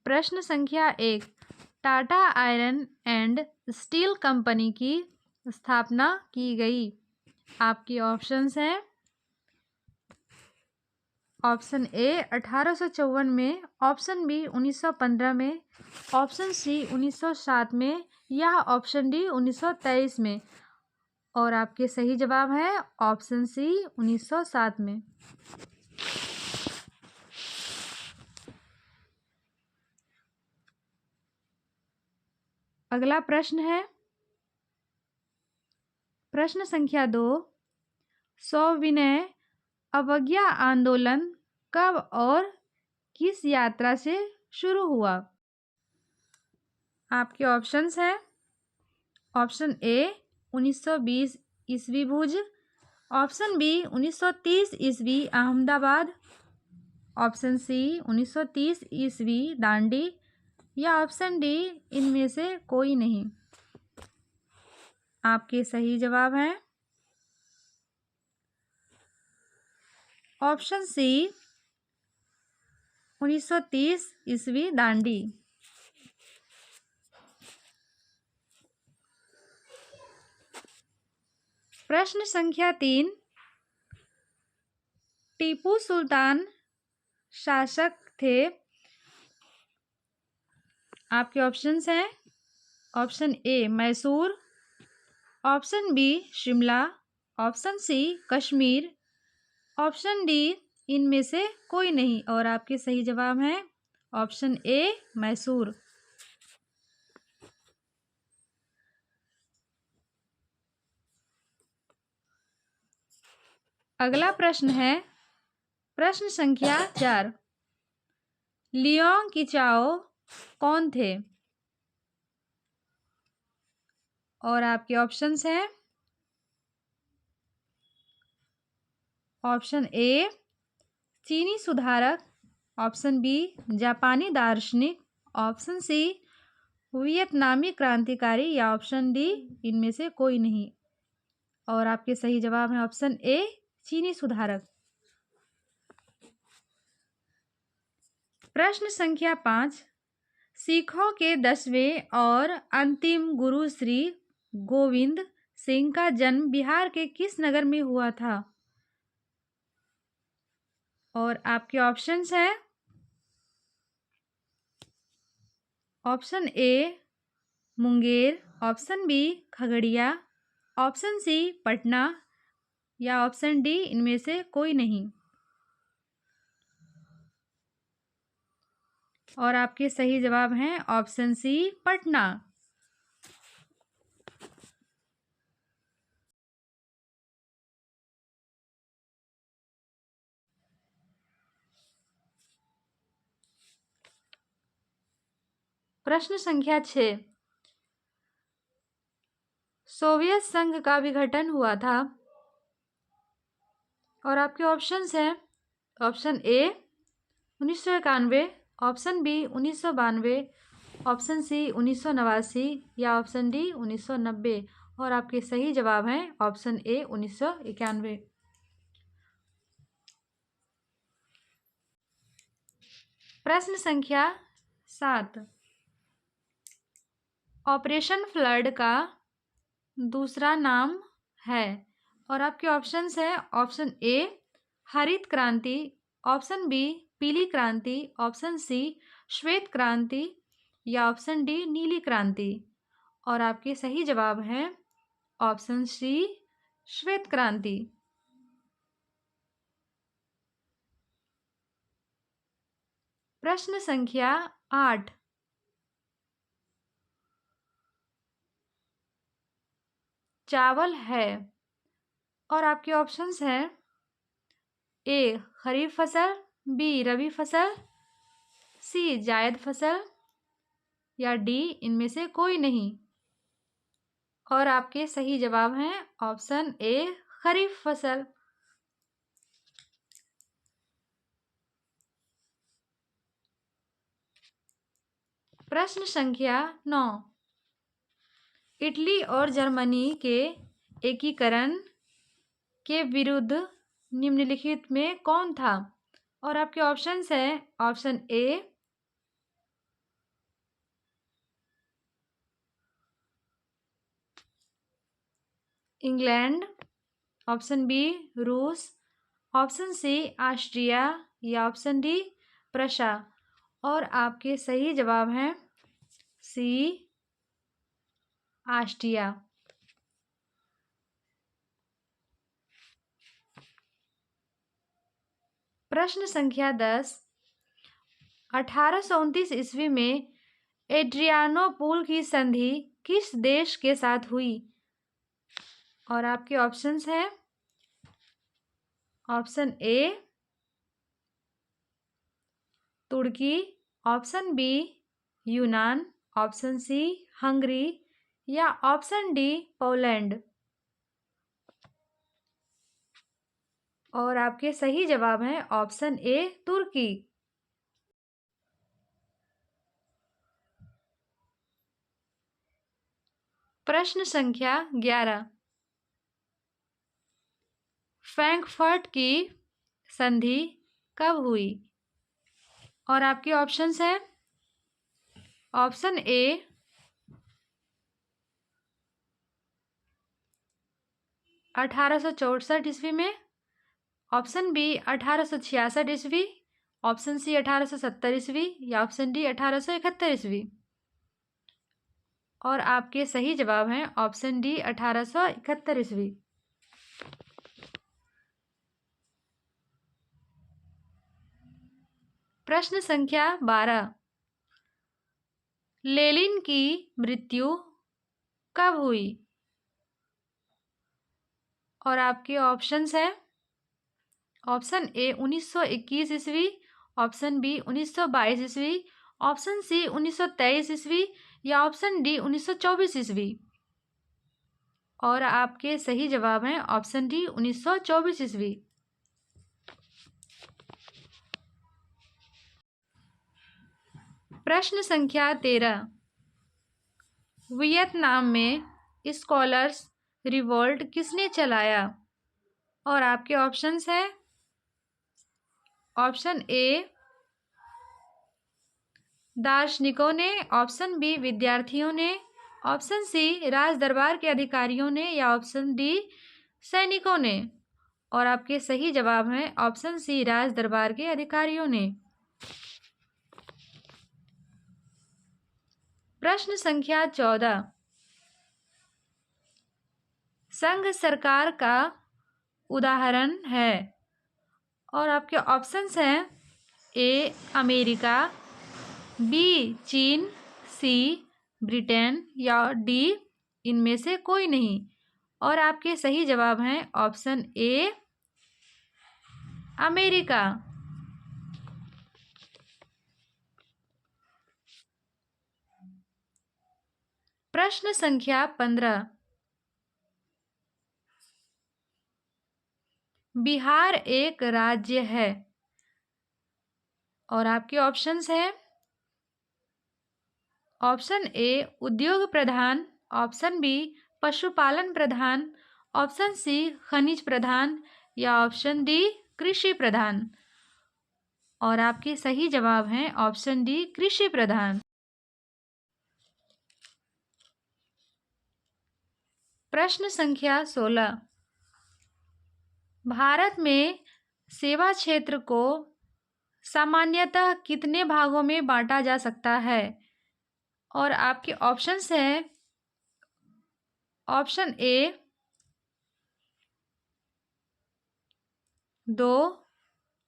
प्रश्न संख्या 1, Tata iron and steel company की स्थापना की गई। आपके ऑप्शंस हैं ऑप्शन ए 1854 में, ऑप्शन बी 1915 में, ऑप्शन सी 1907 में या ऑप्शन डी 1923 में। और आपके सही जवाब है ऑप्शन सी 1907 में। अगला प्रश्न है प्रश्न संख्या 2, सविनय अवज्ञा आंदोलन कब और किस यात्रा से शुरू हुआ। आपके ऑप्शंस हैं ऑप्शन ए 1920 ईस्वी भुज, ऑप्शन बी 1930 ईस्वी अहमदाबाद, ऑप्शन सी 1930 ईस्वी दांडी या ऑप्शन डी इनमें से कोई नहीं। आपके सही जवाब हैं ऑप्शन सी 1930 ईस्वी दांडी। प्रश्न संख्या 3, टीपू सुल्तान शासक थे। आपके ऑप्शंस हैं option A Mysore, option B Shimla, option C Kashmir, option D इनमें से कोई नहीं। और आपके सही जवाब हैं ऑप्शन ए मैसूर। अगला प्रश्न है प्रश्न संख्या 4, लियोंग कीचाओ कौन थे। और आपके ऑप्शंस हैं ऑप्शन ए चीनी सुधारक, ऑप्शन बी जापानी दार्शनिक, ऑप्शन सी वियतनामी क्रांतिकारी या ऑप्शन डी इनमें से कोई नहीं। और आपके सही जवाब है ऑप्शन ए चीनी सुधारक। प्रश्न संख्या 5, सिखों के 10वें और अंतिम गुरु श्री गोविंद सिंह का जन्म बिहार के किस नगर में हुआ था। और आपके ऑप्शंस हैं option A Munger, option B Khagaria, option C Patna या ऑप्शन डी इनमें से कोई नहीं। और आपके सही जवाब हैं ऑप्शन सी पटना। प्रश्न संख्या 6, सोवियत संघ का विघटन हुआ था। और आपके ऑप्शंस हैं option A 1991, option B 1992, option C 1989 या ऑप्शन डी 1990। और आपके सही जवाब हैं ऑप्शन ए 1991। प्रश्न संख्या 7, ऑपरेशन फ्लड का दूसरा नाम है। और आपके ऑप्शंस हैं ऑप्शन ए हरित क्रांति, ऑप्शन बी पीली क्रांति, ऑप्शन सी श्वेत क्रांति या ऑप्शन डी नीली क्रांति। और आपके सही जवाब हैं ऑप्शन सी श्वेत क्रांति। प्रश्न संख्या 8, चावल है। और आपके ऑप्शंस हैं ए खरीफ फसल, बी रबी फसल, सी जायद फसल या डी इनमें से कोई नहीं। और आपके सही जवाब हैं ऑप्शन ए खरीफ फसल। प्रश्न संख्या 9, इटली और जर्मनी के एकीकरण के विरुद्ध निम्नलिखित में कौन था। और आपके ऑप्शंस हैं option A England, option B रूस, ऑप्शन सी ऑस्ट्रिया या ऑप्शन डी प्रशा। और आपके सही जवाब हैं सी ऑस्ट्रिया। प्रश्न संख्या 10, 1829 ईस्वी में एड्रियानोपुल की संधि किस देश के साथ हुई? और आपके ऑप्शंस हैं ऑप्शन ए तुर्की, ऑप्शन बी यूनान, ऑप्शन सी हंगरी या ऑप्शन डी पोलैंड। और आपके सही जवाब हैं ऑप्शन ए तुर्की। प्रश्न संख्या 11, फ्रैंकफर्ट की संधि कब हुई? और आपके ऑप्शंस हैं ऑप्शन ए 1864 ईस्वी में, ऑप्शन बी 1866 ईस्वी, ऑप्शन सी 1870 ईस्वी या ऑप्शन डी 1871 ईस्वी। और आपके सही जवाब हैं ऑप्शन डी 1871 ईस्वी। प्रश्न संख्या 12, लेनिन की मृत्यु कब हुई? और आपके ऑप्शंस हैं ऑप्शन ए 1921 ईस्वी, ऑप्शन बी 1922 ईस्वी, ऑप्शन सी 1923 ईस्वी या ऑप्शन डी 1924 ईस्वी। और आपके सही जवाब हैं ऑप्शन डी 1924 ईस्वी। प्रश्न संख्या 13, वियतनाम में स्कॉलर्स रिवोल्ट किसने चलाया? और आपके ऑप्शंस हैं ऑप्शन ए दार्शनिकों ने, ऑप्शन बी विद्यार्थियों ने, ऑप्शन सी राज दरबार के अधिकारियों ने या ऑप्शन डी सैनिकों ने। और आपके सही जवाब हैं ऑप्शन सी राज दरबार के अधिकारियों ने। प्रश्न संख्या 14, संघ सरकार का उदाहरण है? और आपके ऑप्शंस हैं ए अमेरिका, बी चीन, सी ब्रिटेन या डी इनमें से कोई नहीं। और आपके सही जवाब हैं ऑप्शन ए अमेरिका। प्रश्न संख्या 15, बिहार एक राज्य है? और आपके ऑप्शंस हैं ऑप्शन ए उद्योग प्रधान, ऑप्शन बी पशुपालन प्रधान, ऑप्शन सी खनिज प्रधान या ऑप्शन डी कृषि प्रधान। और आपके सही जवाब हैं ऑप्शन डी कृषि प्रधान। प्रश्न संख्या 16, भारत में सेवा क्षेत्र को सामान्यतः कितने भागों में बांटा जा सकता है? और आपके ऑप्शंस हैं option A 2,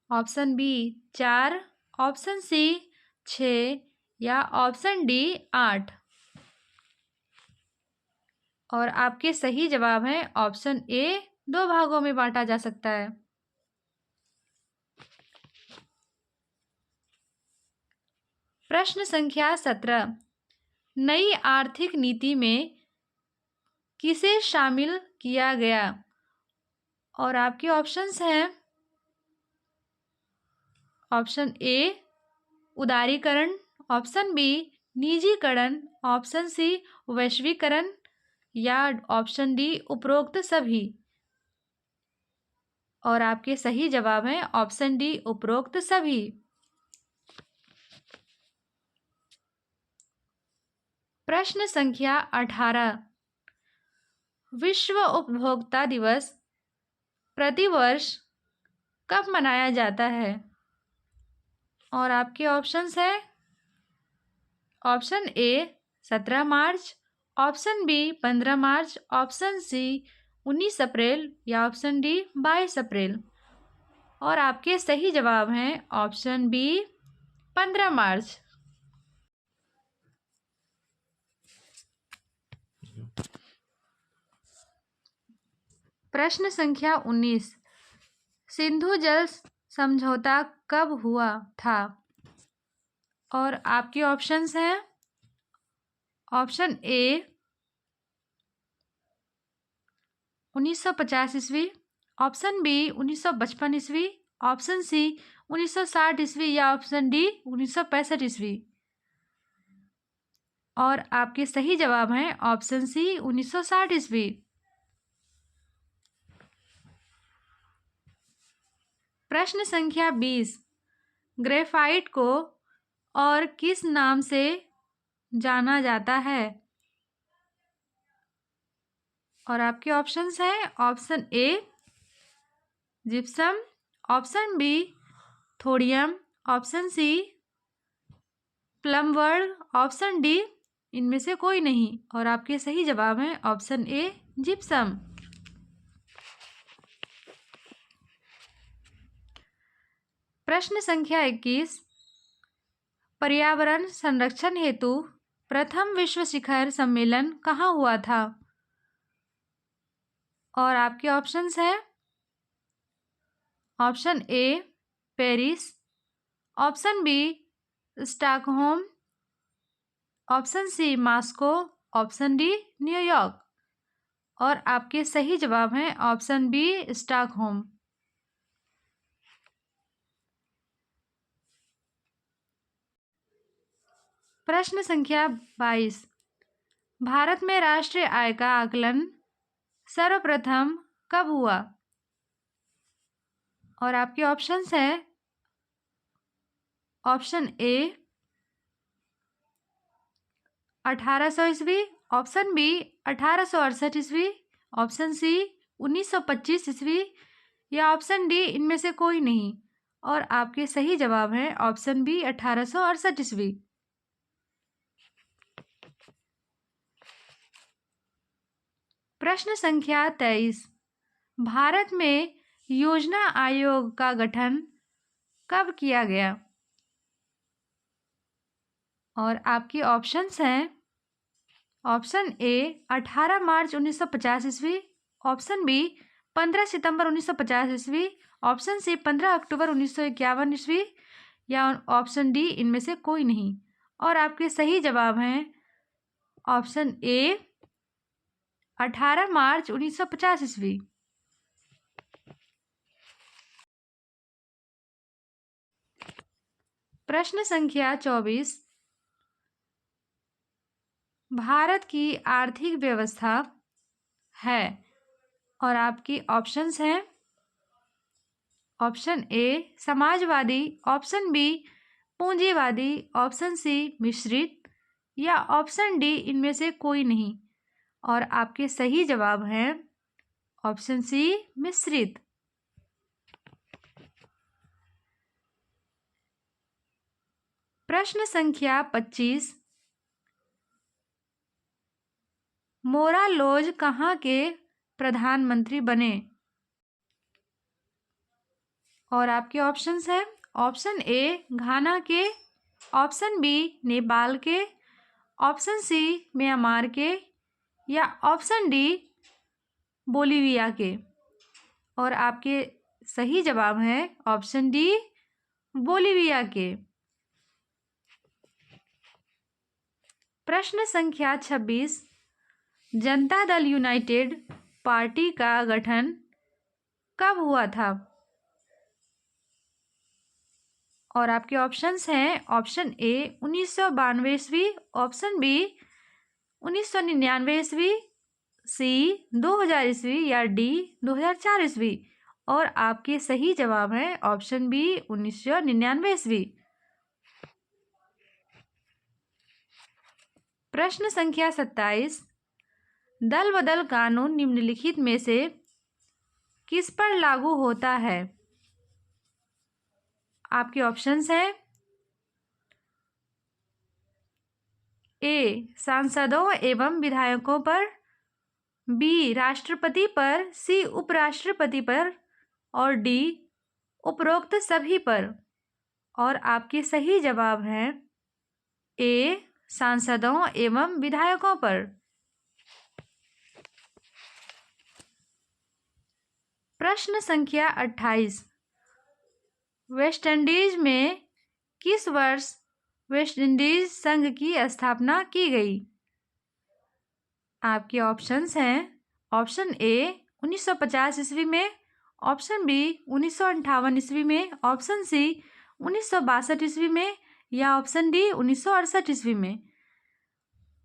option B 4, option C 6 या ऑप्शन डी 8। और आपके सही जवाब हैं ऑप्शन ए 2 भागों में बांटा जा सकता है। प्रश्न संख्या 17, नई आर्थिक नीति में किसे शामिल किया गया? और आपके ऑप्शंस हैं ऑप्शन ए उदारीकरण, ऑप्शन बी निजीकरण, ऑप्शन सी वैश्वीकरण या ऑप्शन डी उपरोक्त सभी। और आपके सही जवाब हैं ऑप्शन डी उपरोक्त सभी। प्रश्न संख्या 18, विश्व उपभोक्ता दिवस प्रतिवर्ष कब मनाया जाता है? और आपके ऑप्शंस है ऑप्शन ए 17 मार्च, ऑप्शन बी 15 मार्च, ऑप्शन सी 19 अप्रैल या ऑप्शन डी 22 अप्रैल। और आपके सही जवाब हैं ऑप्शन बी 15 मार्च। प्रश्न संख्या 19, सिंधु जल समझौता कब हुआ था? और आपके ऑप्शंस हैं ऑप्शन ए 1950 ईस्वी, ऑप्शन बी 1955 ईस्वी, ऑप्शन सी 1960 ईस्वी या ऑप्शन डी 1965 ईस्वी। और आपके सही जवाब हैं ऑप्शन सी 1960 ईस्वी। प्रश्न संख्या 20, ग्रेफाइट को और किस नाम से जाना जाता है? और आपके ऑप्शंस हैं option A gypsum, option B thorium, option C प्लमवर्ड, ऑप्शन डी इनमें से कोई नहीं। और आपके सही जवाब हैं ऑप्शन ए जिप्सम। प्रश्न संख्या 21, पर्यावरण संरक्षण हेतु प्रथम विश्व शिखर सम्मेलन कहाँ हुआ था? और आपके ऑप्शंस हैं option A Paris, option B Stockholm, option C Moscow, option D New York. और आपके सही जवाब हैं ऑप्शन बी स्टॉकहोम। प्रश्न संख्या 22, भारत में राष्ट्रीय आय का आकलन सर्वप्रथम कब हुआ? और आपके ऑप्शंस हैं ऑप्शन ए 1800 ईस्वी, ऑप्शन बी 1868 ईस्वी, ऑप्शन सी 1925 ईस्वी या ऑप्शन डी इनमें से कोई नहीं। और आपके सही जवाब हैं ऑप्शन बी 1868 ईस्वी। प्रश्न संख्या 23, भारत में योजना आयोग का गठन कब किया गया? और आपके ऑप्शंस हैं ऑप्शन ए 18 मार्च 1950 ईस्वी, ऑप्शन बी 15 सितंबर 1950 ईस्वी, ऑप्शन सी 15 अक्टूबर 1951 ईस्वी या ऑप्शन डी इनमें से कोई नहीं। और आपके सही जवाब हैं ऑप्शन ए 18 मार्च 1950 ईस्वी। प्रश्न संख्या 24, भारत की आर्थिक व्यवस्था है। और आपकी ऑप्शंस हैं ऑप्शन ए समाजवादी, ऑप्शन बी पूंजीवादी, ऑप्शन सी मिश्रित या ऑप्शन डी इनमें से कोई नहीं। और आपके सही जवाब हैं ऑप्शन सी मिश्रित। प्रश्न संख्या 25, मोरा लॉज कहाँ के प्रधानमंत्री बने? और आपके ऑप्शंस हैं ऑप्शन ए घाना के, ऑप्शन बी नेपाल के, ऑप्शन सी म्यांमार के या ऑप्शन डी बोलिविया के। और आपके सही जवाब हैं ऑप्शन डी बोलिविया के। प्रश्न संख्या 26, जनता दल यूनाइटेड पार्टी का गठन कब हुआ था? और आपके ऑप्शंस हैं ऑप्शन ए 1992 ईस्वी, ऑप्शन बी 1999 ईस्वी, सी 2000 ईस्वी या डी 2004 ईस्वी। और आपके सही जवाब हैं ऑप्शन बी 1999 ईस्वी। प्रश्न संख्या 27, दल बदल कानून निम्नलिखित में से किस पर लागू होता है? आपके ऑप्शंस हैं ए सांसदों एवं विधायकों पर, बी राष्ट्रपति पर, सी उपराष्ट्रपति पर और डी उपरोक्त सभी पर। और आपके सही जवाब हैं ए सांसदों एवं विधायकों पर। प्रश्न संख्या 28। वेस्ट इंडीज में किस वर्ष वेस्ट इंडीज संघ की स्थापना की गई? आपके ऑप्शंस हैं ऑप्शन ए 1950 ईस्वी में, ऑप्शन बी 1958 ईस्वी में, ऑप्शन सी 1962 ईस्वी में या ऑप्शन डी 1968 ईस्वी में।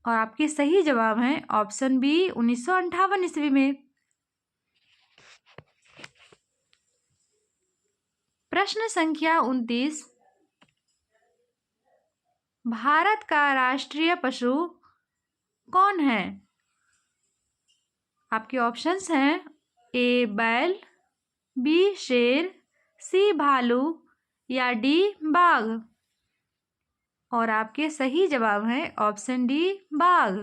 और आपके सही जवाब हैं ऑप्शन बी 1958 ईस्वी में। प्रश्न संख्या 29। भारत का राष्ट्रीय पशु कौन है? आपके ऑप्शंस हैं ए बैल, बी शेर, सी भालू या डी बाघ। और आपके सही जवाब हैं ऑप्शन डी बाघ।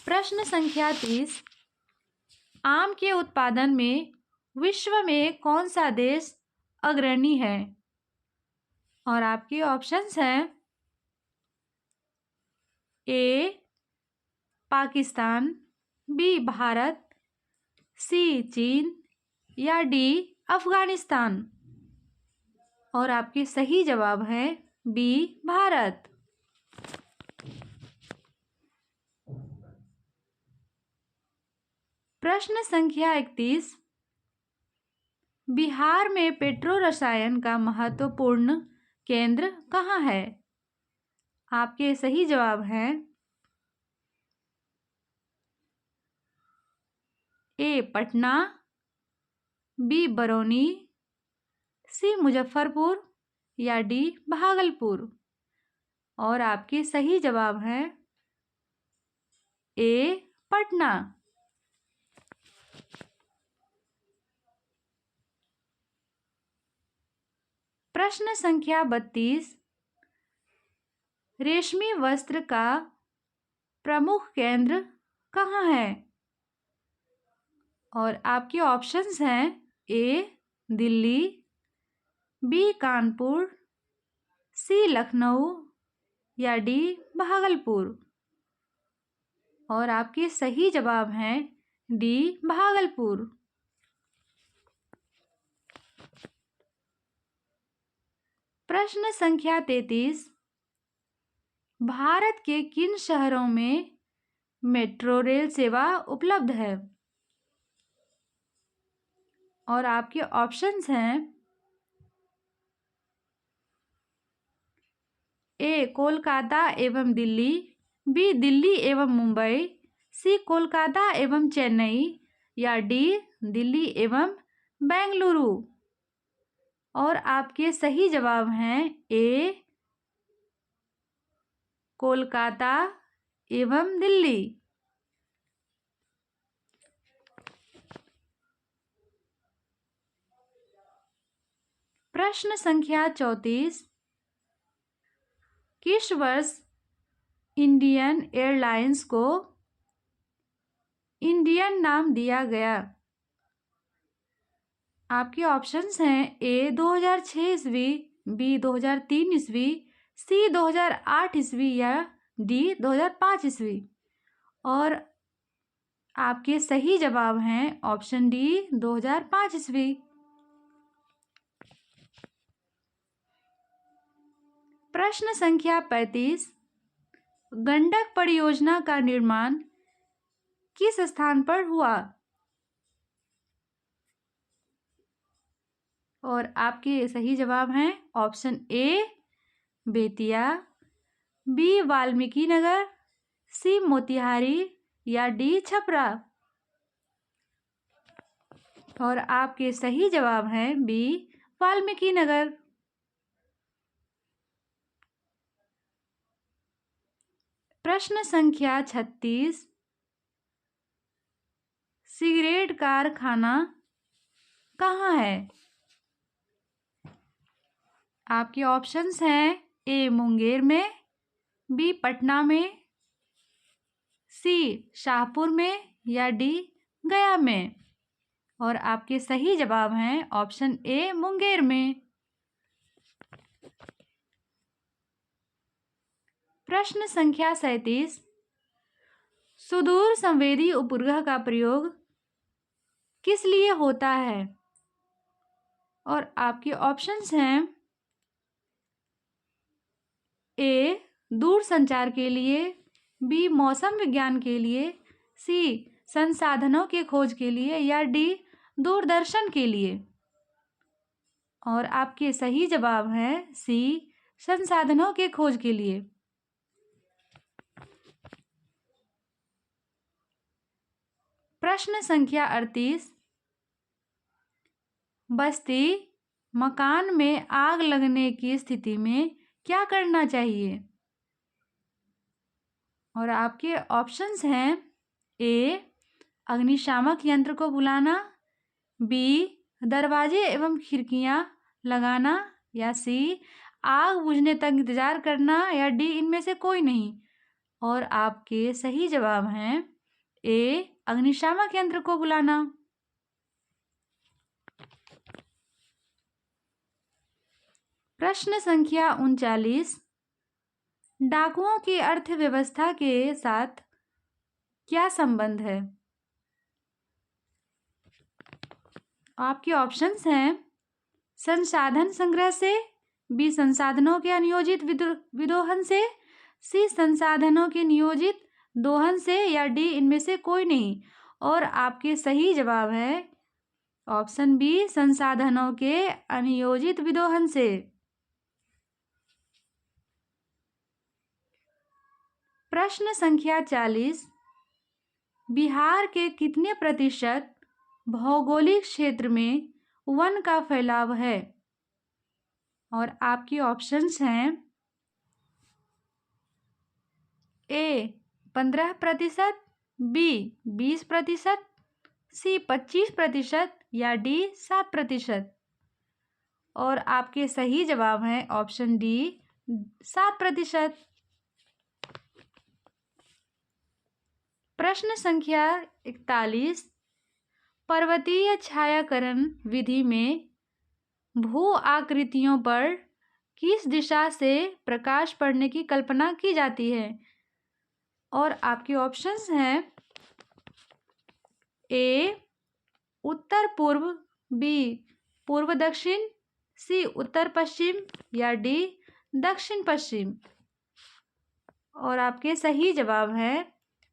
प्रश्न संख्या 30। आम के उत्पादन में विश्व में कौन सा देश अग्रणी है? और आपके ऑप्शंस हैं ए पाकिस्तान, बी भारत, सी चीन या डी अफगानिस्तान। और आपके सही जवाब हैं बी भारत। प्रश्न संख्या 31। बिहार में पेट्रो रसायन का महत्वपूर्ण केंद्र कहाँ है? आपके सही जवाब हैं ए पटना, बी बरौनी, सी मुजफ्फरपुर या डी भागलपुर। और आपके सही जवाब हैं ए पटना। प्रश्न संख्या 32। रेशमी वस्त्र का प्रमुख केंद्र कहाँ है? और आपके ऑप्शंस हैं ए दिल्ली, बी कानपुर, सी लखनऊ या डी भागलपुर। और आपके सही जवाब हैं डी भागलपुर। प्रश्न संख्या 33। भारत के किन शहरों में मेट्रो रेल सेवा उपलब्ध है? और आपके ऑप्शंस हैं ए कोलकाता एवं दिल्ली, बी दिल्ली एवं मुंबई, सी कोलकाता एवं चेन्नई या डी दिल्ली एवं बेंगलुरु। और आपके सही जवाब हैं ए कोलकाता एवं दिल्ली। प्रश्न संख्या 34। किस वर्ष इंडियन एयरलाइंस को इंडियन नाम दिया गया? आपके ऑप्शंस हैं ए 2006 ईस्वी, बी 2003 ईस्वी, सी 2008 ईस्वी या डी 2005 ईस्वी। और आपके सही जवाब हैं ऑप्शन डी 2005 ईस्वी। प्रश्न संख्या 35। गंडक परियोजना का निर्माण किस स्थान पर हुआ? और आपके सही जवाब हैं option A Bettiah, B Valmiki Nagar, C Motihari या डी छपरा। और आपके सही जवाब हैं बी वाल्मीकि नगर। प्रश्न संख्या 36, सिगरेट कारखाना कहाँ है? आपके ऑप्शंस हैं ए मुंगेर में, बी पटना में, सी शाहपुर में या डी गया में। और आपके सही जवाब हैं ऑप्शन ए मुंगेर में। प्रश्न संख्या 37, सुदूर संवेदी उपग्रह का प्रयोग किस लिए होता है? और आपके ऑप्शंस हैं ए दूर संचार के लिए, बी मौसम विज्ञान के लिए, सी संसाधनों के खोज के लिए या डी दूरदर्शन के लिए। और आपके सही जवाब हैं सी संसाधनों के खोज के लिए। प्रश्न संख्या 38, बस्ती मकान में आग लगने की स्थिति में क्या करना चाहिए? और आपके ऑप्शंस हैं ए अग्निशामक यंत्र को बुलाना, बी दरवाजे एवं खिड़कियां लगाना या सी आग बुझने तक इंतजार करना या डी इनमें से कोई नहीं। और आपके सही जवाब हैं ए अग्निशामक यंत्र को बुलाना। प्रश्न संख्या 39, डाकुओं की अर्थव्यवस्था के साथ क्या संबंध है? आपके ऑप्शंस हैं संसाधन संग्रह से, बी संसाधनों के अनियोजित विदोहन से, सी संसाधनों के नियोजित दोहन से या डी इनमें से कोई नहीं। और आपके सही जवाब है ऑप्शन बी संसाधनों के अनियोजित विदोहन से। प्रश्न संख्या 40, बिहार के कितने प्रतिशत भौगोलिक क्षेत्र में वन का फैलाव है? और आपके ऑप्शंस हैं ए 15%, बी 20%, सी 25% या डी 7%। और आपके सही जवाब हैं ऑप्शन डी 7%। प्रश्न संख्या 41, पर्वतीय छायाकरण विधि में भू आकृतियों पर किस दिशा से प्रकाश पड़ने की कल्पना की जाती है? और आपके ऑप्शंस हैं ए उत्तर पूर्व, बी पूर्व दक्षिण, सी उत्तर पश्चिम या डी दक्षिण पश्चिम। और आपके सही जवाब है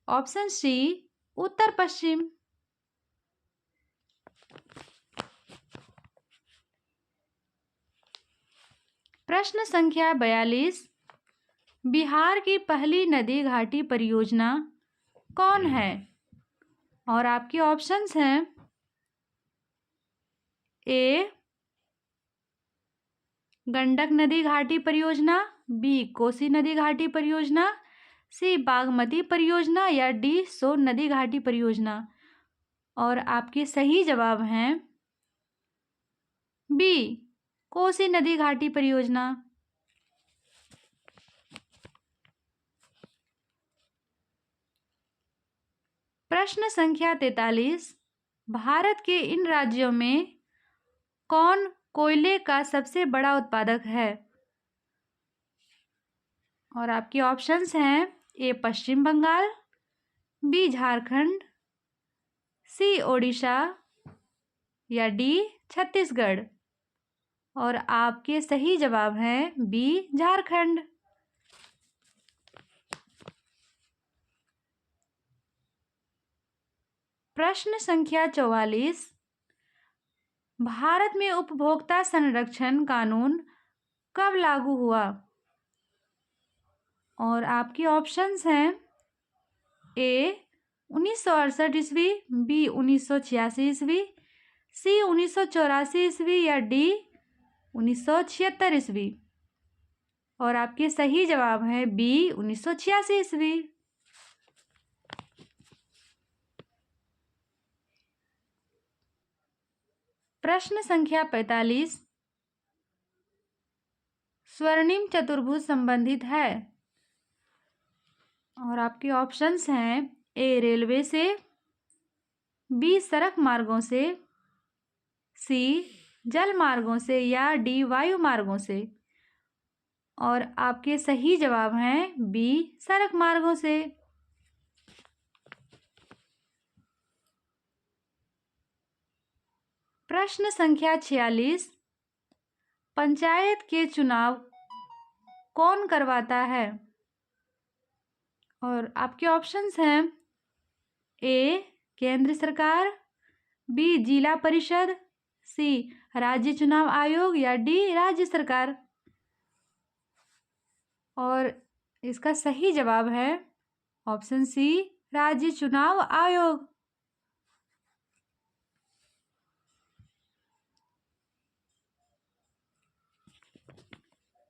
ऑप्शन सी उत्तर पश्चिम। प्रश्न संख्या 42, बिहार की पहली नदी घाटी परियोजना कौन है? और आपके ऑप्शंस हैं ए गंडक नदी घाटी परियोजना, बी कोसी नदी घाटी परियोजना, सी बागमती परियोजना या डी सोन नदी घाटी परियोजना। और आपके सही जवाब हैं बी कोसी नदी घाटी परियोजना। प्रश्न संख्या 43, भारत के इन राज्यों में कौन कोयले का सबसे बड़ा उत्पादक है? और आपके ऑप्शंस हैं ए पश्चिम बंगाल, बी झारखंड, सी ओडिशा या डी छत्तीसगढ़। और आपके सही जवाब हैं बी झारखंड। प्रश्न संख्या 44, भारत में उपभोक्ता संरक्षण कानून कब लागू हुआ? और आपके ऑप्शंस हैं ए 1968 ईस्वी, बी 1986 ईस्वी, सी 1984 ईस्वी या डी 1976 ईस्वी। और आपके सही जवाब है बी 1986 ईस्वी। प्रश्न संख्या 45 स्वर्णिम चतुर्भुज संबंधित है और आपके ऑप्शंस हैं ए रेलवे से, बी सड़क मार्गों से, सी जल मार्गों से या डी वायु मार्गों से। और आपके सही जवाब हैं बी सड़क मार्गों से। प्रश्न संख्या 46 पंचायत के चुनाव कौन करवाता है? और आपके ऑप्शंस हैं ए केंद्र सरकार, बी जिला परिषद, सी राज्य चुनाव आयोग या डी राज्य सरकार। और इसका सही जवाब है ऑप्शन सी राज्य चुनाव आयोग।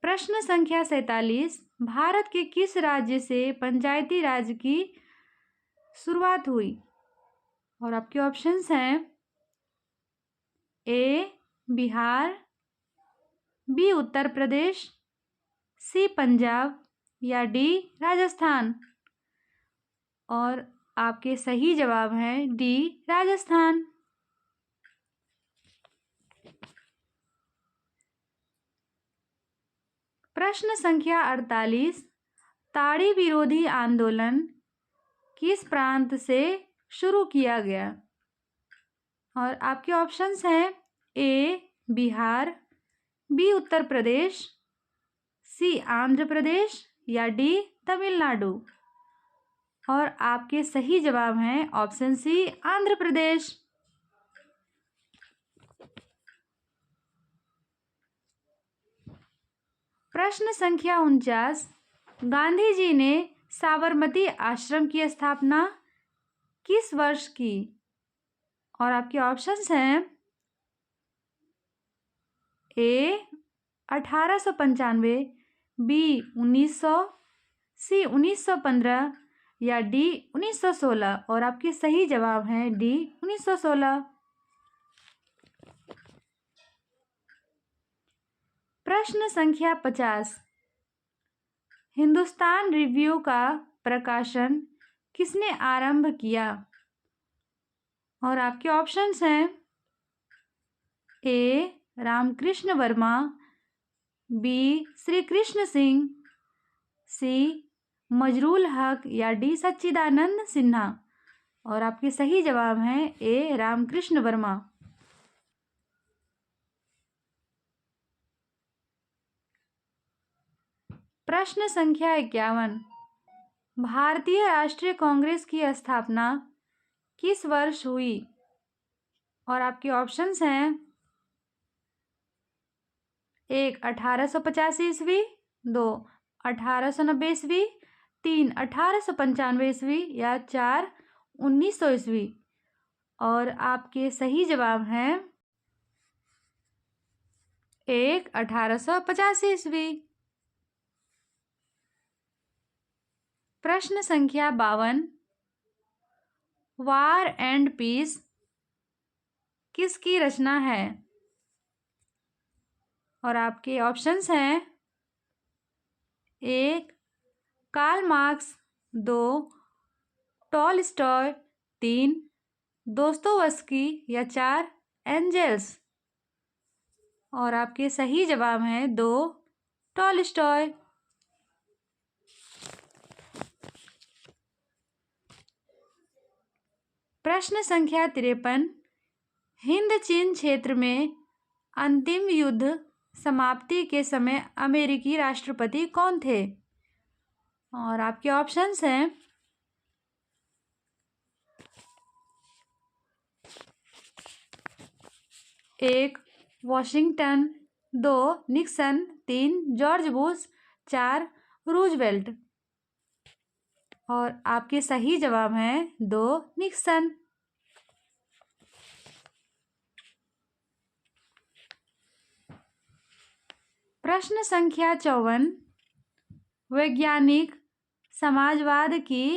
प्रश्न संख्या 47 भारत के किस राज्य से पंचायती राज की शुरुआत हुई? और आपके ऑप्शंस हैं ए बिहार, बी उत्तर प्रदेश, सी पंजाब या डी राजस्थान। और आपके सही जवाब हैं डी राजस्थान। प्रश्न संख्या 48 ताड़ी विरोधी आंदोलन किस प्रांत से शुरू किया गया? और आपके ऑप्शंस हैं ए बिहार, बी उत्तर प्रदेश, सी आंध्र प्रदेश या डी तमिलनाडु। और आपके सही जवाब हैं ऑप्शन सी आंध्र प्रदेश। प्रश्न संख्या 49 गांधी जी ने साबरमती आश्रम की स्थापना किस वर्ष की? और आपके ऑप्शंस हैं ए 1895, बी 1900, सी 1915 या डी 1916। और आपके सही जवाब हैं डी 1916। प्रश्न संख्या 50 हिंदुस्तान रिव्यू का प्रकाशन किसने आरंभ किया? और आपके ऑप्शंस हैं ए रामकृष्ण वर्मा, बी श्री कृष्ण सिंह, सी मजरूल हक या डी सच्चिदानंद सिन्हा। और आपके सही जवाब हैं ए रामकृष्ण वर्मा। प्रश्न संख्या 51 भारतीय राष्ट्रीय कांग्रेस की स्थापना किस वर्ष हुई? और आपके ऑप्शंस हैं एक 1885 ईस्वी, दो 1890 ईस्वी, तीन 1895 ईस्वी या चार 1900 ईस्वी। और आपके सही जवाब हैं एक 1885 ईस्वी। प्रश्न संख्या 52 वार एंड पीस किसकी रचना है? और आपके ऑप्शंस हैं एक कार्ल मार्क्स, दो टॉलस्टॉय, तीन दोस्तोवस्की या चार एंजेल्स। और आपके सही जवाब हैं दो टॉलस्टॉय। प्रश्न संख्या 53 हिंद चीन क्षेत्र में अंतिम युद्ध समाप्ति के समय अमेरिकी राष्ट्रपति कौन थे? और आपके ऑप्शंस हैं एक वॉशिंगटन, दो निक्सन, तीन जॉर्ज बुश, चार रूजवेल्ट। और आपके सही जवाब हैं दो निक्सन। प्रश्न संख्या 54 वैज्ञानिक समाजवाद की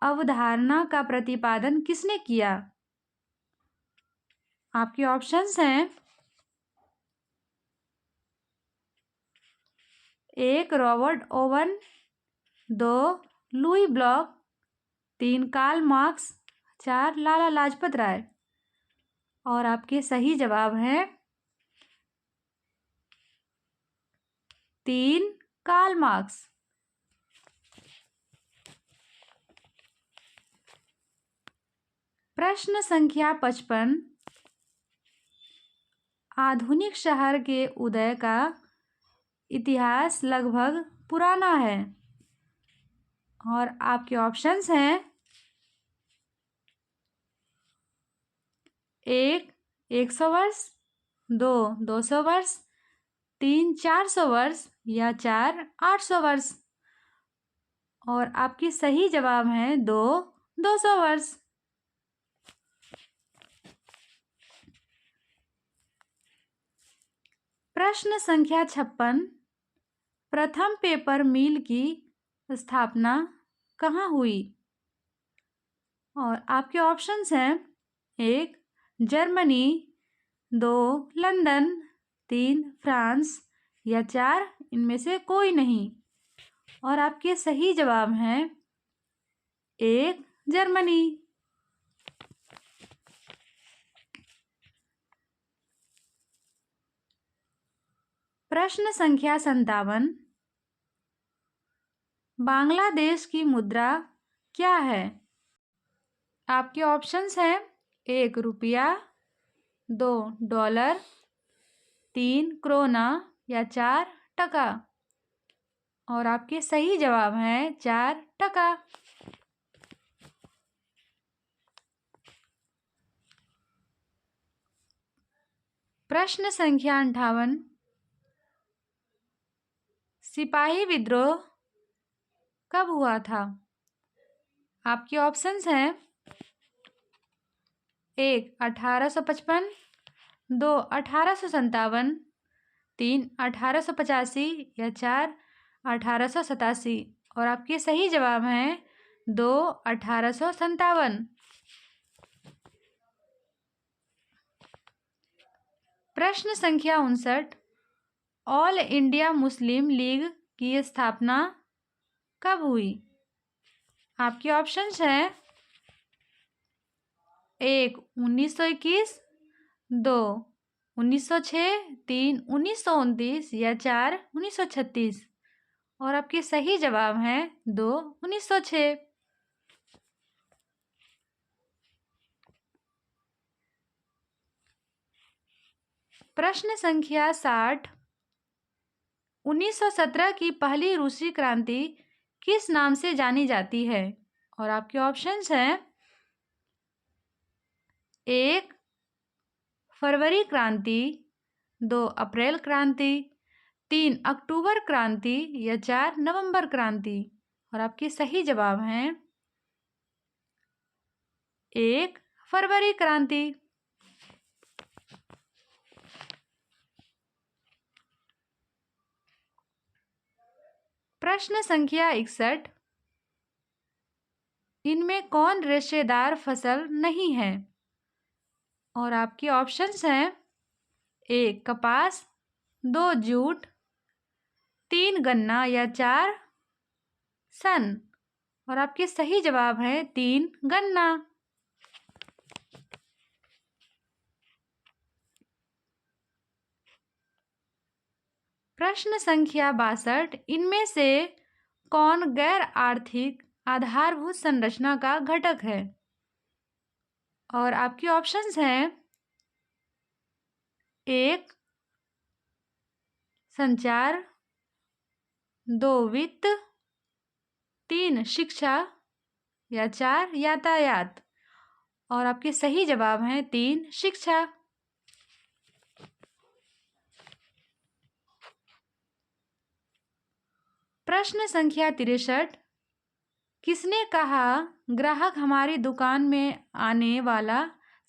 अवधारणा का प्रतिपादन किसने किया? आपके ऑप्शंस हैं 1 Robert Owen, 2 Louis Blanc, 3 Karl Marx, 4 Lala Lajpat Rai. और आपके सही जवाब हैं 3 कार्ल मार्क्स। प्रश्न संख्या 55। आधुनिक शहर के उदय का इतिहास लगभग पुराना है। और आपके ऑप्शंस हैं 1 100 वर्ष, 2 200 वर्ष, 3 400 वर्ष या 4 800 वर्ष। और आपके सही जवाब हैं 2 200 वर्ष। प्रश्न संख्या 56। प्रथम पेपर मिल की स्थापना कहाँ हुई? और आपके ऑप्शंस हैं 1 जर्मनी, 2 लंदन, 3 फ्रांस या 4 इनमें से कोई नहीं। और आपके सही जवाब हैं 1 जर्मनी। प्रश्न संख्या 57। बांग्लादेश की मुद्रा क्या है? आपके ऑप्शंस हैं 1 रुपया, 2 डॉलर, 3 क्रोना या 4 टका। और आपके सही जवाब हैं 4 टका। प्रश्न संख्या 58। सिपाही विद्रोह कब हुआ था? आपके ऑप्शंस हैं 1 1855, 2 1857, 3 1885 या 4 1887। और आपके सही जवाब हैं 2 1857। प्रश्न संख्या 59। ऑल इंडिया मुस्लिम लीग की स्थापना कब हुई? आपके ऑप्शंस हैं 1 1921, 2 1906, 3 1929 या 4 1936। और आपके सही जवाब हैं 2 1906। प्रश्न संख्या 60। 1917 की पहली रूसी क्रांति किस नाम से जानी जाती है? और आपके ऑप्शंस हैं 1 फरवरी क्रांति, 2 अप्रैल क्रांति, 3 अक्टूबर क्रांति या 4 नवंबर क्रांति। और आपके सही जवाब हैं 1 फरवरी क्रांति। प्रश्न संख्या 61। इनमें कौन रेशेदार फसल नहीं है? और आपके ऑप्शंस हैं 1 कपास, 2 जूट, 3 गन्ना या 4 सन। और आपके सही जवाब हैं 3 गन्ना। प्रश्न संख्या 62। इनमें से कौन गैर आर्थिक आधारभूत संरचना का घटक है? और आपके ऑप्शंस हैं 1 संचार, 2 वित्त, 3 शिक्षा या 4 यातायात। और आपके सही जवाब हैं 3 शिक्षा। प्रश्न संख्या 63। किसने कहा ग्राहक हमारी दुकान में आने वाला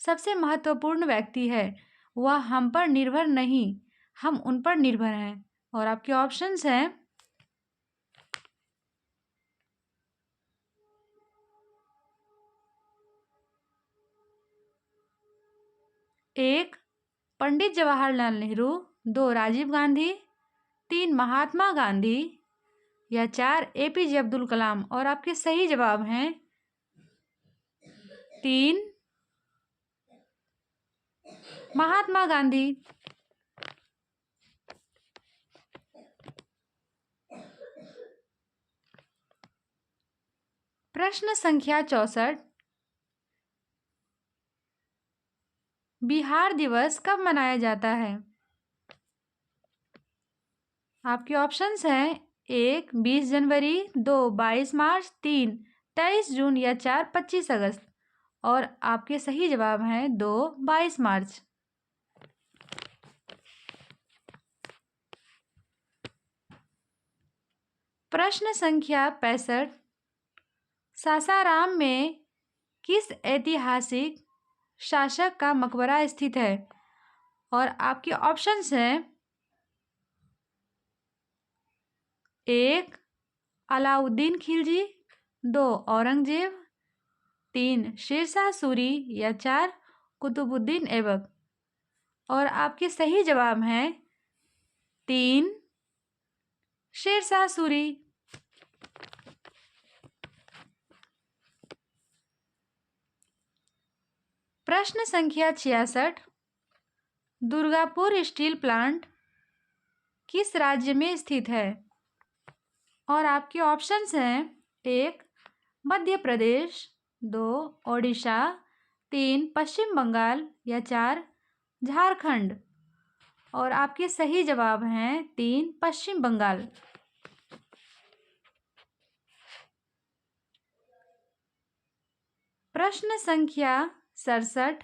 सबसे महत्वपूर्ण व्यक्ति है, वह हम पर निर्भर नहीं, हम उन पर निर्भर हैं? और आपके ऑप्शंस हैं 1 पंडित जवाहरलाल नेहरू, 2 राजीव गांधी, 3 महात्मा गांधी या 4 एपीजे अब्दुल कलाम। और आपके सही जवाब हैं 3 महात्मा गांधी। प्रश्न संख्या 64, बिहार दिवस कब मनाया जाता है? आपके ऑप्शंस हैं 1 20 जनवरी, 2 22 मार्च, 3 23 जून या 4 25 अगस्त। और आपके सही जवाब हैं 2 22 मार्च। प्रश्न संख्या 65, सासाराम में किस ऐतिहासिक शासक का मकबरा स्थित है? और आपके ऑप्शंस हैं 1 अलाउद्दीन खिलजी, 2 औरंगजेब, 3 शेरशाह सूरी या 4 कुतुबुद्दीन ऐबक। और आपके सही जवाब हैं 3 शेरशाह सूरी। प्रश्न संख्या 66, दुर्गापुर स्टील प्लांट किस राज्य में स्थित है? और आपके ऑप्शंस हैं 1 मध्य प्रदेश, 2 ओडिशा, 3 पश्चिम बंगाल या 4 झारखंड। और आपके सही जवाब हैं 3 पश्चिम बंगाल। प्रश्न संख्या 67,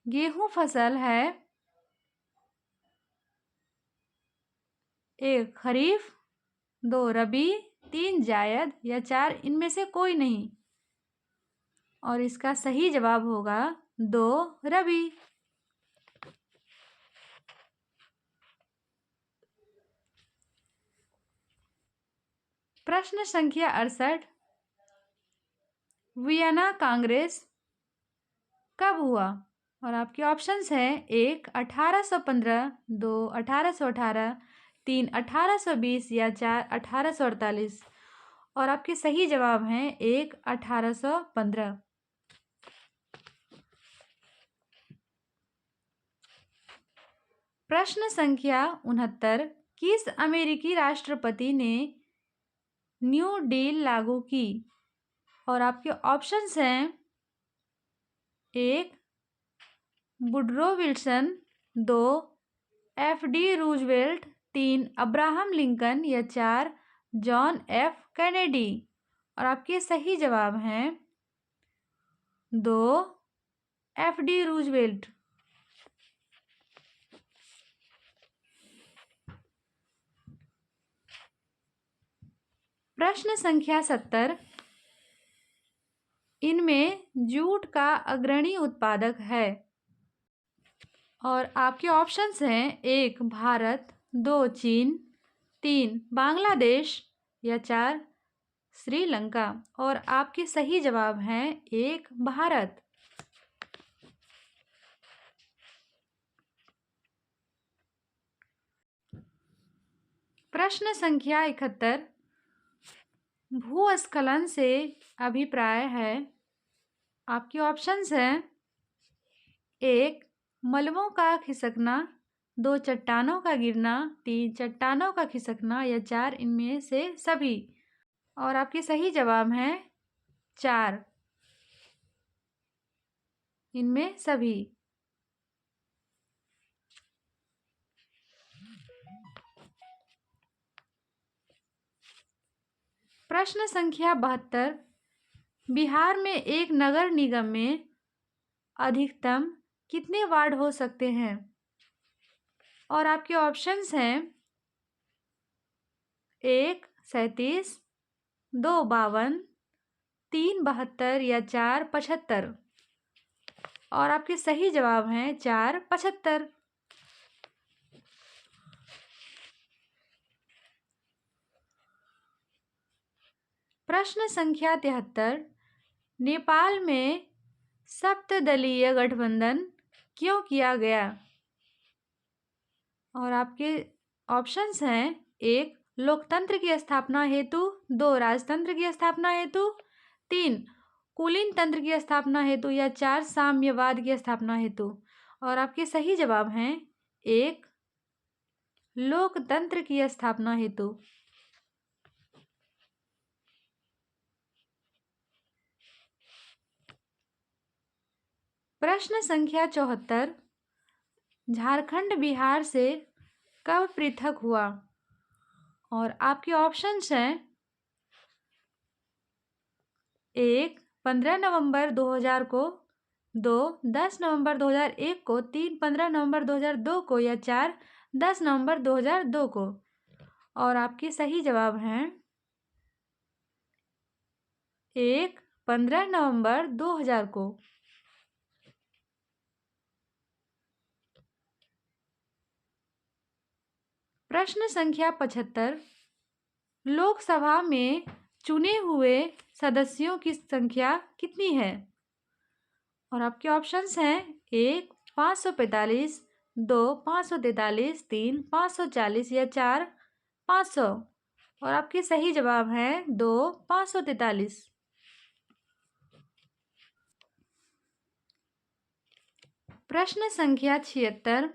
गेहूं फसल है 1 खरीफ, 2 रबी, 3 जायद या 4 इनमें से कोई नहीं। और इसका सही जवाब होगा 2 रबी। प्रश्न संख्या 68, वियना कांग्रेस कब हुआ? और आपके ऑप्शंस हैं 1 1815, 2 1818, 3 1820 या 4 1848। और आपके सही जवाब हैं 1 1815। प्रश्न संख्या 69, किस अमेरिकी राष्ट्रपति ने न्यू डील लागू की? और आपके ऑप्शंस हैं 1 Woodrow Wilson, 2 FD Roosevelt, 3 Abraham Lincoln या 4 जॉन एफ कैनेडी। और आपके सही जवाब हैं 2 एफडी रूजवेल्ट। प्रश्न संख्या 70, इनमें जूट का अग्रणी उत्पादक है। और आपके ऑप्शंस हैं 1 भारत, 2 चीन, 3 बांग्लादेश या 4 श्रीलंका। और आपके सही जवाब हैं 1 भारत। प्रश्न संख्या 71, भूस्खलन से अभिप्राय है। आपके ऑप्शंस हैं 1 मलबों का खिसकना, 2 चट्टानों का गिरना, 3 चट्टानों का खिसकना या 4 इनमें से सभी। और आपके सही जवाब हैं 4 इनमें सभी। प्रश्न संख्या 72, बिहार में एक नगर निगम में अधिकतम कितने वार्ड हो सकते हैं? और आपके ऑप्शंस हैं 1 37, 2 52, 3 72 या 4 75। और आपके सही जवाब हैं 4 75। प्रश्न संख्या 73, नेपाल में सप्तदलीय गठबंधन क्यों किया गया? और आपके ऑप्शंस हैं, 1 लोकतंत्र की स्थापना हेतु, 2 राजतंत्र की स्थापना हेतु, 3 कुलीन तंत्र की स्थापना हेतु या 4 साम्यवाद की स्थापना हेतु। और आपके सही जवाब हैं 1 लोकतंत्र की स्थापना हेतु। प्रश्न संख्या 74, झारखंड बिहार से कब पृथक हुआ? और आपके ऑप्शंस हैं, 1 15 नवंबर 2000 को, 2 10 नवंबर 2001 को, 3 15 नवंबर 2002 को या 4 10 नवंबर 2002 को। और आपके सही जवाब हैं 1 15 नवंबर 2000 को। प्रश्न संख्या 75, लोकसभा में चुने हुए सदस्यों की संख्या कितनी है? और आपके ऑप्शंस हैं, 1 545, 2 543, 3 540 या 4 500। और आपके सही जवाब हैं 2 543। प्रश्न संख्या 76,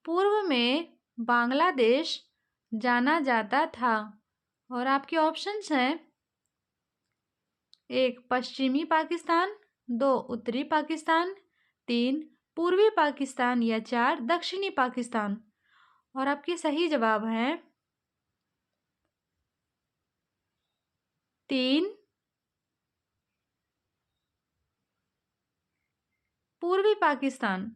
पूर्व में बांग्लादेश जाना जाता था। और आपके ऑप्शंस हैं, 1 पश्चिमी पाकिस्तान, 2 उत्तरी पाकिस्तान, 3 पूर्वी पाकिस्तान या 4 दक्षिणी पाकिस्तान। और आपके सही जवाब हैं 3 पूर्वी पाकिस्तान।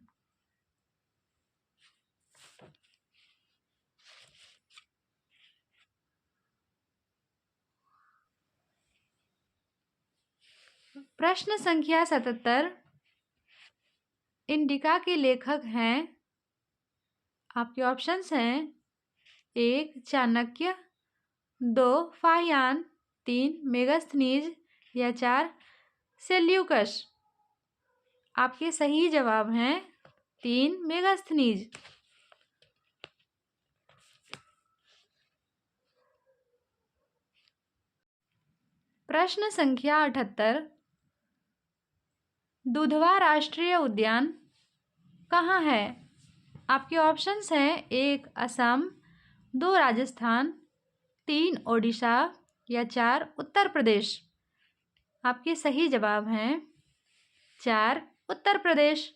प्रश्न संख्या 77, इंडिका के लेखक हैं। आपके ऑप्शंस हैं, 1 चाणक्य, 2 फाहियान, 3 मेगास्थनीज या 4 सेल्यूकस। आपके सही जवाब हैं 3 मेगास्थनीज। प्रश्न संख्या 78, दुधवा राष्ट्रीय उद्यान कहाँ है? आपके ऑप्शंस हैं, 1 असम, 2 राजस्थान, 3 ओडिशा या 4 उत्तर प्रदेश। आपके सही जवाब हैं 4 उत्तर प्रदेश।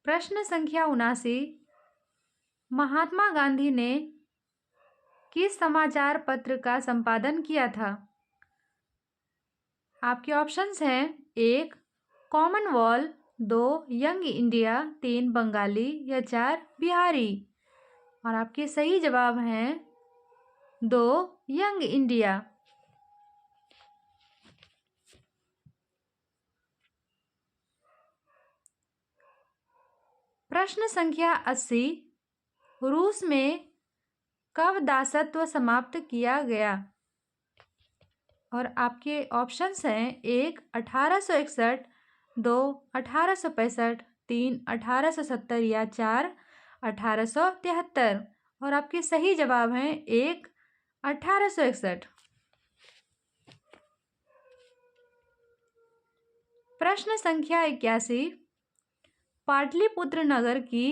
प्रश्न संख्या 79, महात्मा गांधी ने किस समाचार पत्र का संपादन किया था? आपके ऑप्शंस हैं, 1 कॉमनवेल्थ, 2 यंग इंडिया, 3 बंगाली या 4 बिहारी। और आपके सही जवाब हैं 2 यंग इंडिया। प्रश्न संख्या 80, रूस में कब दासत्व समाप्त किया गया? और आपके ऑप्शंस हैं, 1 1861, 2 1865, 3 1870 या 4 1873। और आपके सही जवाब हैं 1 1861। प्रश्न संख्या 81, पाटलिपुत्र नगर की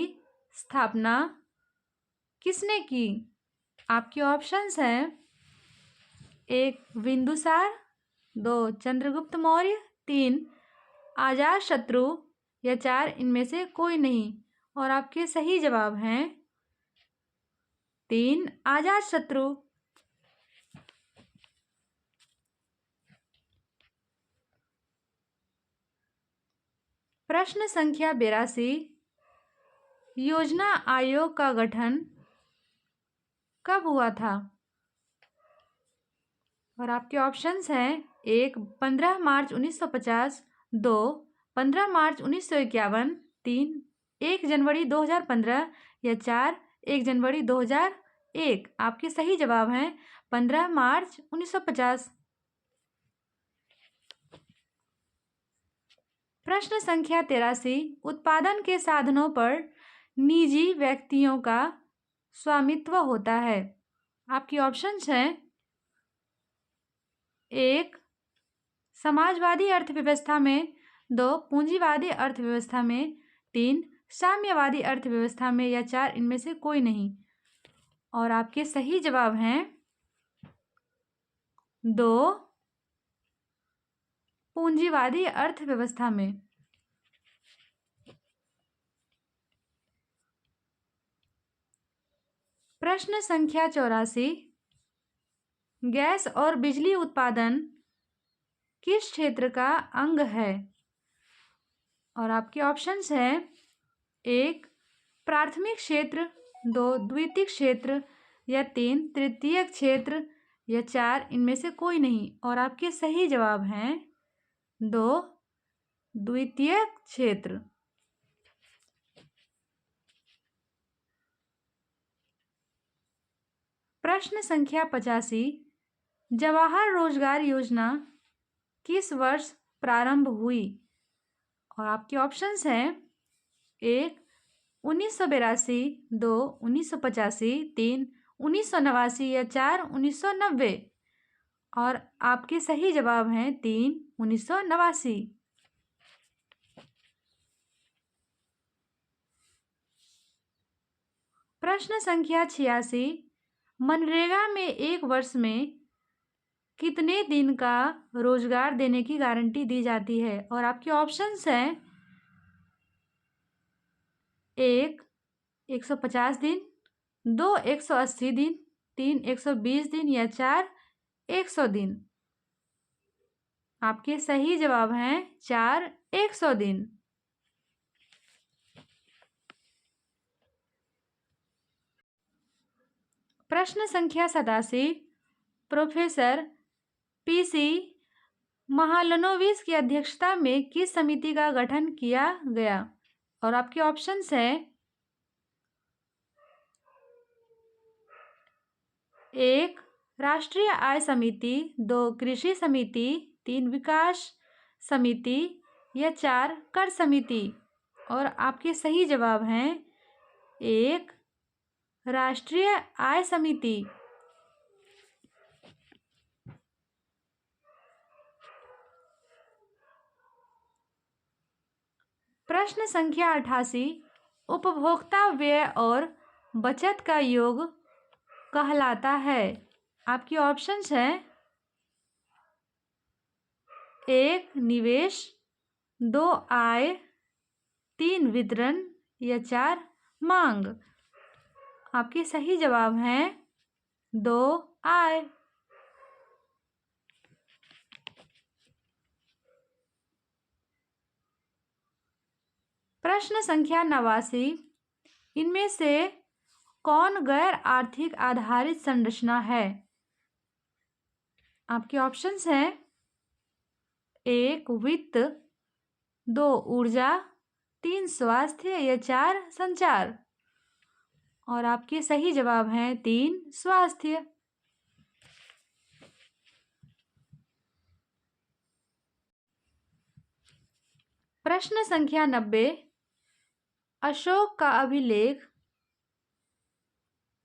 स्थापना किसने की? आपके ऑप्शंस हैं, 1 बिंदुसार, 2 चंद्रगुप्त मौर्य, 3 अजातशत्रु या 4 इनमें से कोई नहीं। और आपके सही जवाब हैं 3 अजातशत्रु। प्रश्न संख्या 82, योजना आयोग का गठन कब हुआ था? और आपके ऑप्शंस हैं, 1 15 मार्च 1950, 2 15 मार्च 1951, 3 1 जनवरी 2015 या 4 1 जनवरी 2000 1। आपके सही जवाब हैं 15 मार्च 1950। प्रश्न संख्या 83। उत्पादन के साधनों पर निजी व्यक्तियों का स्वामित्व होता है। आपकी ऑप्शंस हैं 1 समाजवादी अर्थव्यवस्था में, 2 पूंजीवादी अर्थव्यवस्था में, 3 साम्यवादी अर्थव्यवस्था में, या 4 इनमें से कोई नहीं। और आपके सही जवाब हैं 2 पूंजीवादी अर्थव्यवस्था में। प्रश्न संख्या 84। गैस और बिजली उत्पादन किस क्षेत्र का अंग है? और आपके ऑप्शंस हैं 1 प्राथमिक क्षेत्र, 2 द्वितीयक क्षेत्र, या 3 तृतीयक क्षेत्र, या 4 इनमें से कोई नहीं। और आपके सही जवाब हैं 2 द्वितीयक क्षेत्र। प्रश्न संख्या 85। जवाहर रोजगार योजना किस वर्ष प्रारंभ हुई? और आपके ऑप्शंस हैं 1 1982, 2 1985, 3 1989, या 4 1990। और आपके सही जवाब हैं 3 1989। प्रश्न संख्या 86। मनरेगा में एक वर्ष में कितने दिन का रोजगार देने की गारंटी दी जाती है? और आपके ऑप्शंस हैं 1 150 दिन, 2 180 दिन, 3 120 दिन, या 4 100 दिन। आपके सही जवाब हैं 4 100 दिन। प्रश्न संख्या 87। प्रोफेसर पीसी महालनोबिस की अध्यक्षता में किस समिति का गठन किया गया? और आपके ऑप्शंस हैं 1 राष्ट्रीय आय समिति, 2 कृषि समिति, 3 विकास समिति, या 4 कर समिति। और आपके सही जवाब हैं 1 राष्ट्रीय आय समिति। प्रश्न संख्या 88। उपभोक्ता व्यय और बचत का योग कहलाता है। आपकी ऑप्शंस हैं 1 निवेश, 2 आय, 3 वितरण, या 4 मांग। आपके सही जवाब हैं 2 आय। प्रश्न संख्या 89। इनमें से कौन गैर आर्थिक आधारित संरचना है? आपके ऑप्शंस हैं 1 वित्त, 2 ऊर्जा, 3 स्वास्थ्य, या 4 संचार। और आपके सही जवाब हैं 3 स्वास्थ्य। प्रश्न संख्या 90। अशोक का अभिलेख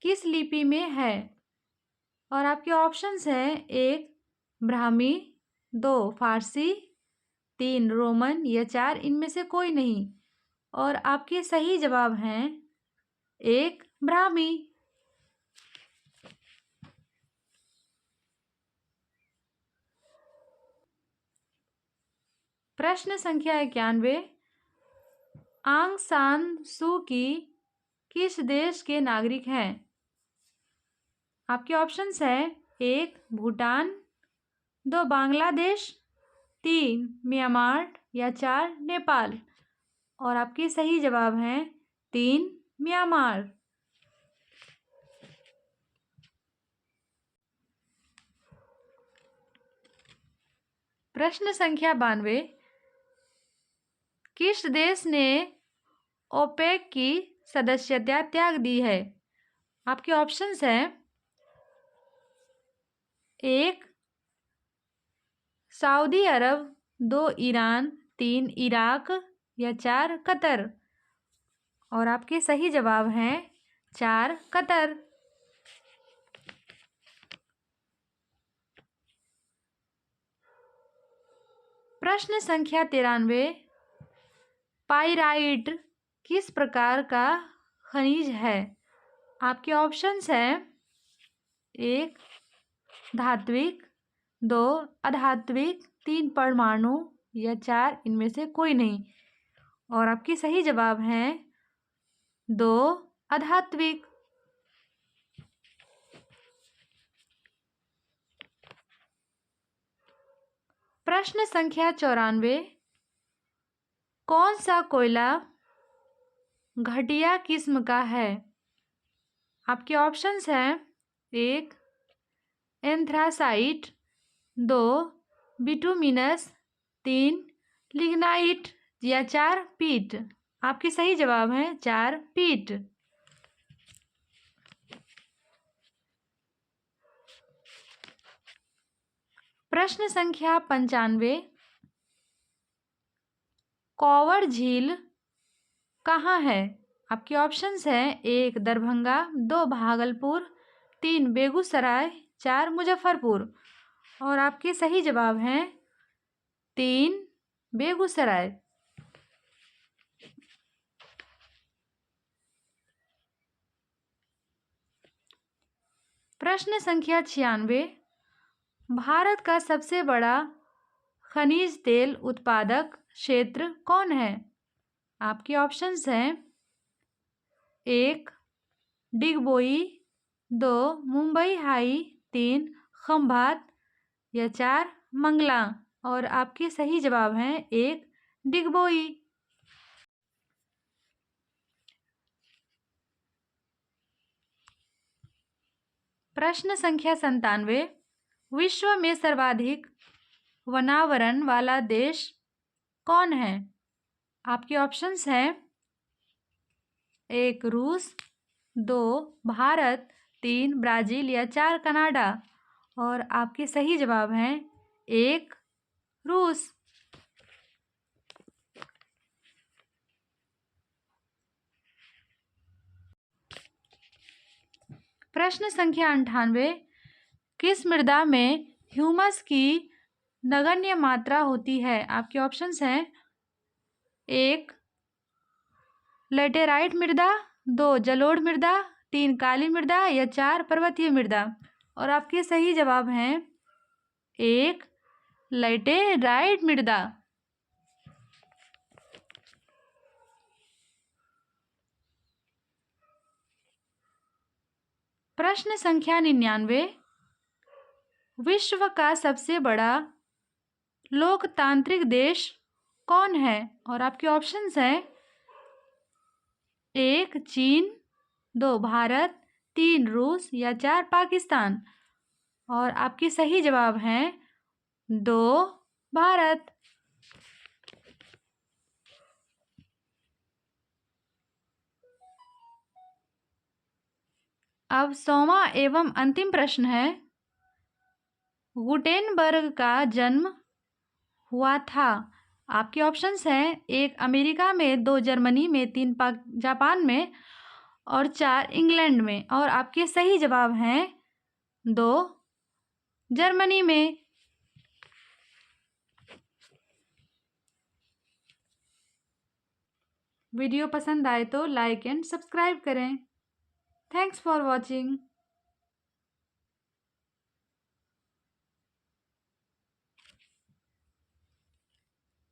किस लिपि में है? और आपके ऑप्शंस हैं 1 ब्राह्मी, 2 फारसी, 3 रोमन, या 4 इनमें से कोई नहीं। और आपके सही जवाब हैं 1 ब्राह्मी। प्रश्न संख्या 91। आंग सान सू की किस देश के नागरिक हैं? आपके ऑप्शंस हैं 1 भूटान, 2 बांग्लादेश, 3 म्यांमार, या 4 नेपाल। और आपके सही जवाब हैं 3 म्यांमार। प्रश्न संख्या 92। किस देश ने ओपेक की सदस्यता त्याग दी है? आपके ऑप्शंस हैं 1 सऊदी अरब, 2 ईरान, 3 इराक या 4 कतर। और आपके सही जवाब हैं 4 कतर। प्रश्न संख्या 93, पाइराइट किस प्रकार का खनिज है? आपके ऑप्शंस हैं 1 धात्विक, 2 अधात्विक, 3 परमाणु या 4 इनमें से कोई नहीं। और आपके सही जवाब हैं 2 अधात्विक। प्रश्न संख्या 94, कौन सा कोयला घटिया किस्म का है? आपके ऑप्शंस हैं 1 एंथ्रासाइट, 2 बिटुमिनस, 3 लिग्नाइट या 4 पीट। आपके सही जवाब हैं 4 पीट। प्रश्न संख्या 95, कौवर झील कहाँ है? आपके ऑप्शंस हैं 1 दरभंगा, 2 भागलपुर, 3 बेगूसराय, 4 मुजफ्फरपुर। और आपके सही जवाब हैं 3 बेगूसराय। प्रश्न संख्या 96, भारत का सबसे बड़ा खनिज तेल उत्पादक क्षेत्र कौन है? आपके ऑप्शंस हैं 1 डिगबोई, 2 मुंबई हाई, 3 खंभात या 4 मंगला। और आपके सही जवाब हैं 1 डिगबोई। प्रश्न संख्या 97, विश्व में सर्वाधिक वनावरण वाला देश कौन है? आपके ऑप्शंस हैं 1 रूस, 2 भारत, 3 ब्राज़ील या 4 कनाडा। और आपके सही जवाब हैं 1 रूस। प्रश्न संख्या 98, किस मृदा में ह्यूमस की नगण्य मात्रा होती है? आपके ऑप्शंस हैं 1 लेटेराइट मृदा, 2 जलोढ़ मृदा, 3 काली मृदा या 4 पर्वतीय मृदा। और आपके सही जवाब हैं 1 लेटेराइट मृदा। प्रश्न संख्या 99, विश्व का सबसे बड़ा लोकतांत्रिक देश कौन है? और आपके ऑप्शंस हैं 1 चीन, 2 भारत, 3 रूस या 4 पाकिस्तान। और आपके सही जवाब हैं 2 भारत। अब 100वां एवं अंतिम प्रश्न है, गुटेनबर्ग का जन्म हुआ था? आपके ऑप्शंस हैं 1 अमेरिका में, 2 जर्मनी में, 3 जापान में और 4 इंग्लैंड में। और आपके सही जवाब हैं 2 जर्मनी में। वीडियो पसंद आए तो लाइक एंड सब्सक्राइब करें। Thanks for watching.